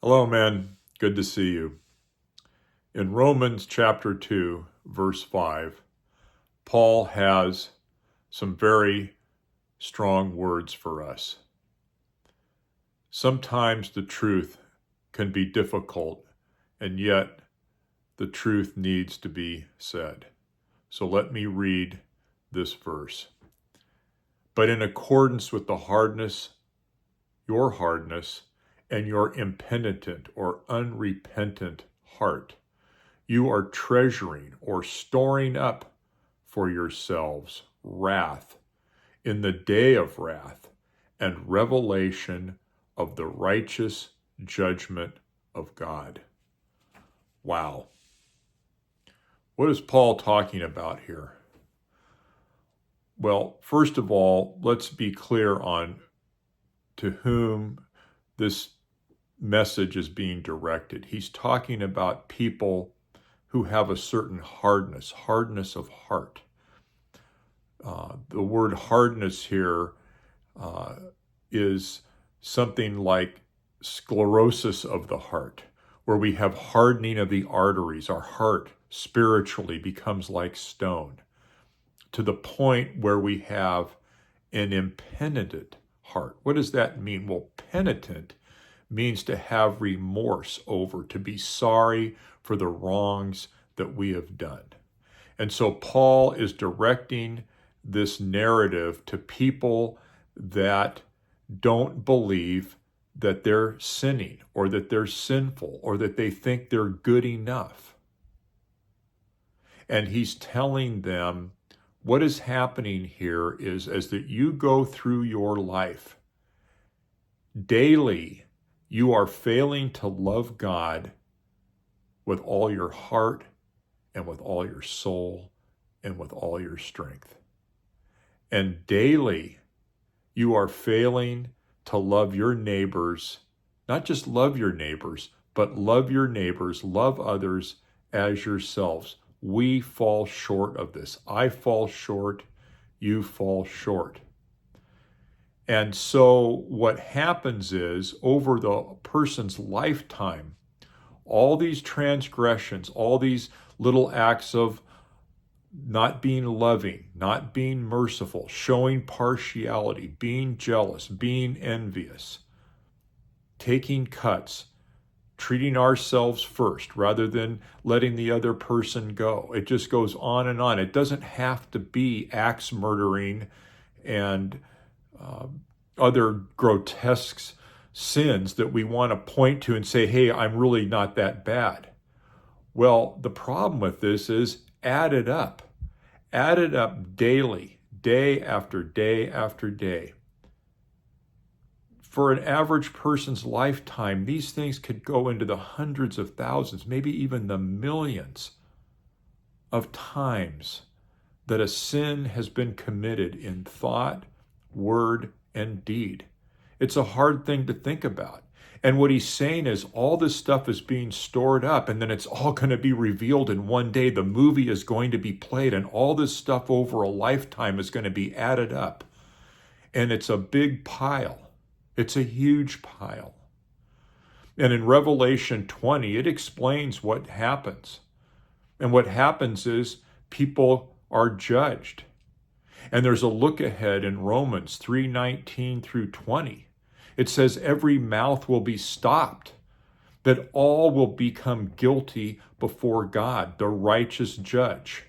Hello, man. Good to see you. In Romans chapter 2, verse 5, Paul has some very strong words for us. Sometimes the truth can be difficult, and yet the truth needs to be said. So let me read this verse. But in accordance with your hardness, and your impenitent or unrepentant heart, you are treasuring or storing up for yourselves wrath in the day of wrath and revelation of the righteous judgment of God. Wow. What is Paul talking about here? Well, first of all, let's be clear on to whom this message is being directed. He's talking about people who have a certain hardness of heart. The word hardness here is something like sclerosis of the heart, where we have hardening of the arteries. Our heart spiritually becomes like stone, to the point where we have an impenitent heart. What does that mean? Well, penitent means to have remorse over, to be sorry for the wrongs that we have done. And so Paul is directing this narrative to people that don't believe that they're sinning or that they're sinful or that they think they're good enough. And he's telling them what is happening here is as that you go through your life, daily you are failing to love God with all your heart and with all your soul and with all your strength. And daily, you are failing to love your neighbors, not just love your neighbors, but love your neighbors, love others as yourselves. We fall short of this. I fall short, you fall short. And so what happens is, over the person's lifetime, all these transgressions, all these little acts of not being loving, not being merciful, showing partiality, being jealous, being envious, taking cuts, treating ourselves first rather than letting the other person go. It just goes on and on. It doesn't have to be axe murdering and other grotesque sins that we want to point to and say, hey, I'm really not that bad. Well, the problem with this is add it up daily, day after day after day. For an average person's lifetime, these things could go into the hundreds of thousands, maybe even the millions of times that a sin has been committed in thought, word, and deed. It's a hard thing to think about. And what he's saying is all this stuff is being stored up, and then it's all going to be revealed in one day. The movie is going to be played, and all this stuff over a lifetime is going to be added up. And it's a big pile. It's a huge pile. And in Revelation 20, it explains what happens. And what happens is people are judged. And there's a look ahead in Romans 3:19 through 20. It says every mouth will be stopped, that all will become guilty before God, the righteous judge.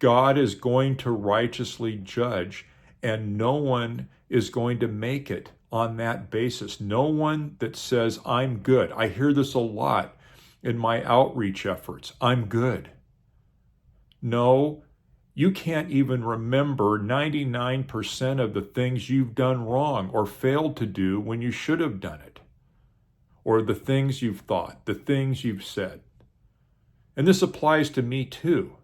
God is going to righteously judge, and no one is going to make it on that basis. No one that says, I'm good. I hear this a lot in my outreach efforts. I'm good. No, you can't even remember 99% of the things you've done wrong or failed to do when you should have done it, or the things you've thought, the things you've said. And this applies to me too.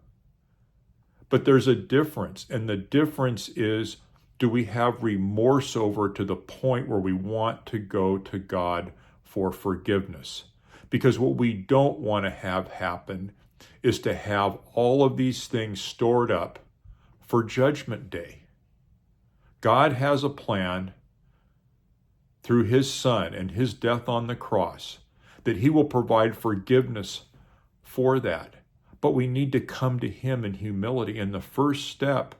But there's a difference, and the difference is, do we have remorse over to the point where we want to go to God for forgiveness? Because what we don't want to have happen is to have all of these things stored up for Judgment Day. God has a plan through his Son and his death on the cross, that he will provide forgiveness for that. But we need to come to him in humility. And the first step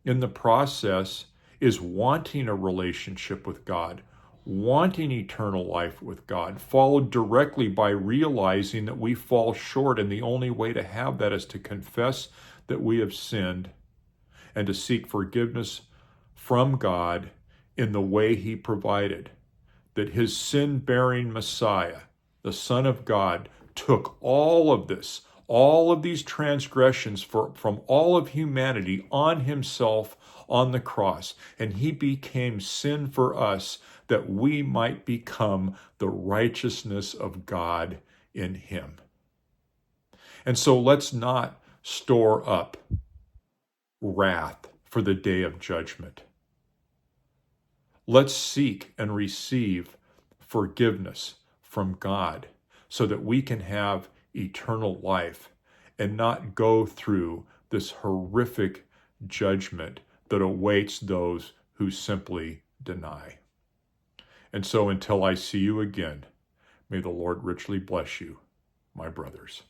in the process is wanting a relationship with God, wanting eternal life with God, followed directly by realizing that we fall short. And the only way to have that is to confess that we have sinned and to seek forgiveness from God in the way he provided. That his sin-bearing Messiah, the Son of God, took all of this, all of these transgressions from all of humanity on himself on the cross. And he became sin for us that we might become the righteousness of God in him. And so let's not store up wrath for the day of judgment. Let's seek and receive forgiveness from God so that we can have eternal life and not go through this horrific judgment that awaits those who simply deny. And so until I see you again, may the Lord richly bless you, my brothers.